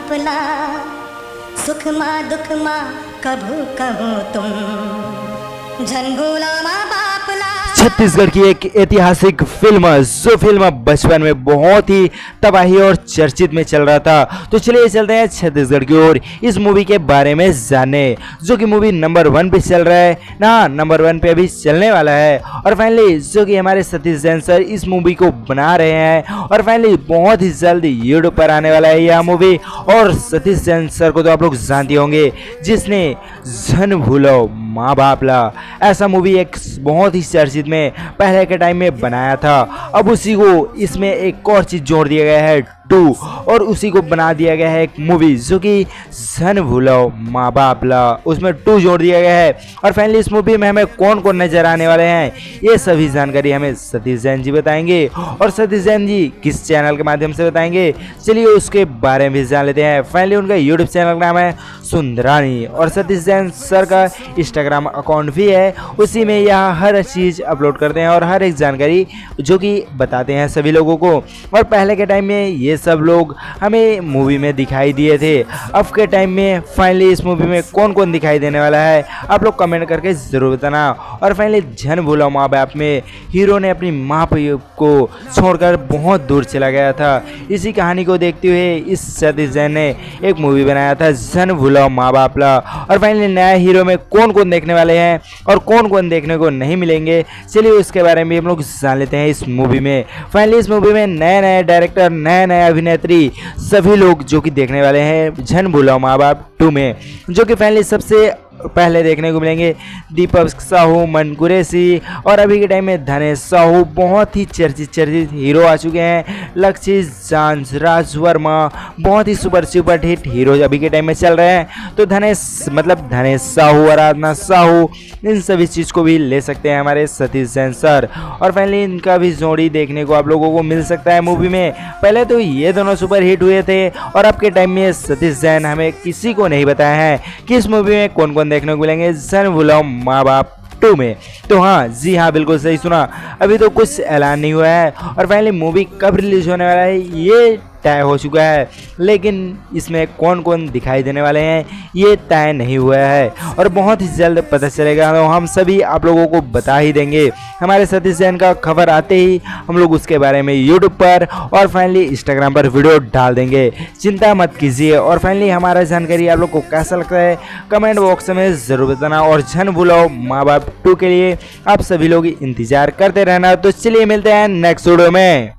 अपना, सुख माँ दुख माँ कभू कहो तुम, झन भूलो माँ बाप ना। छत्तीसगढ़ की एक ऐतिहासिक फिल्म, जो फिल्म बचपन में बहुत ही तबाही और चर्चित में चल रहा था। तो चलिए चलते हैं छत्तीसगढ़ की ओर, इस मूवी के बारे में जाने, जो कि मूवी नंबर 1 पे चल रहा है ना, नंबर 1 पे अभी चलने वाला है। और फाइनली जो कि हमारे सतीश जैन सर इस मूवी को बना रहे हैं, और फाइनली बहुत ही जल्द यूट्यूब पर आने वाला है यह मूवी। और सतीश जैन सर को तो आप लोग जानते होंगे, जिसने झन भूलो माँ बाप ला ऐसा मूवी एक बहुत ही चर्चित में पहले के टाइम में बनाया था। अब उसी को इसमें एक और चीज जोड़ दिया गया है 2, और उसी को बना दिया गया है एक मूवी जो कि झन भूलो माँ बाप ला, उसमें 2 जोड़ दिया गया है। और फाइनली इस मूवी में हमें कौन कौन नजर आने वाले हैं, ये सभी जानकारी हमें सतीश जैन जी बताएंगे। और सतीश जैन जी किस चैनल के माध्यम से बताएंगे, चलिए उसके बारे में भी जान लेते हैं। फाइनली उनका यूट्यूब चैनल का नाम है सुंदरानी, और सतीश जैन सर का इंस्टाग्राम अकाउंट भी है, उसी में यह हर चीज़ अपलोड करते हैं और हर एक जानकारी जो कि बताते हैं सभी लोगों को। और पहले के टाइम में ये सब लोग हमें मूवी में दिखाई दिए थे, अब के टाइम में फाइनली इस मूवी में कौन कौन दिखाई देने वाला है आप लोग कमेंट करके ज़रूर बताना। और फाइनली झन भूलो माँ बाप में हीरो ने अपनी माँ को छोड़कर बहुत दूर चला गया था। इसी कहानी को देखते हुए इस सतीश जैन ने एक मूवी बनाया था झन भूलो माँ बाप ला। और फाइनली नया हीरो में कौन कौन देखने वाले हैं और कौन कौन देखने को नहीं मिलेंगे, चलिए उसके बारे में हम लोग जान लेते हैं इस मूवी में। फाइनली इस मूवी में नए नए डायरेक्टर, नए नए अभिनेत्री, सभी लोग जो कि देखने वाले हैं झन भूलो माँ बाप 2 में, जो कि फाइनली सबसे पहले देखने को मिलेंगे दीपक साहू, मन कुरैशी, और अभी के टाइम में धनेश साहू, बहुत ही चर्चित हीरो आ चुके हैं। लक्ष्य जांच, राज वर्मा, बहुत ही सुपर हिट हीरो अभी के टाइम में चल रहे हैं। तो धनेश साहू, आराधना साहू, इन सभी चीज़ को भी ले सकते हैं हमारे सतीश जैन सर। और फाइनली इनका भी जोड़ी देखने को आप लोगों को मिल सकता है मूवी में। पहले तो ये दोनों सुपर हिट हुए थे, और अब के टाइम में सतीश जैन हमें किसी को नहीं बताया है कि इस मूवी में कौन कौन देखने को मिलेंगे झन भूलो माँ बाप 2 में। तो हाँ जी हाँ, बिल्कुल सही सुना, अभी तो कुछ ऐलान नहीं हुआ है। और फाइनली मूवी कब रिलीज होने वाला है ये तय हो चुका है, लेकिन इसमें कौन कौन दिखाई देने वाले हैं ये तय नहीं हुआ है, और बहुत ही जल्द पता चलेगा। तो हम सभी आप लोगों को बता ही देंगे, हमारे सतीश जैन का खबर आते ही हम लोग उसके बारे में यूट्यूब पर और फाइनली इंस्टाग्राम पर वीडियो डाल देंगे, चिंता मत कीजिए। और फाइनली हमारा जानकारी आप लोग को कैसा लगता है कमेंट बॉक्स में ज़रूर बताना, और झन भूलो माँ बाप 2 के लिए आप सभी लोग इंतजार करते रहना। तो चलिए मिलते हैं नेक्स्ट वीडियो में।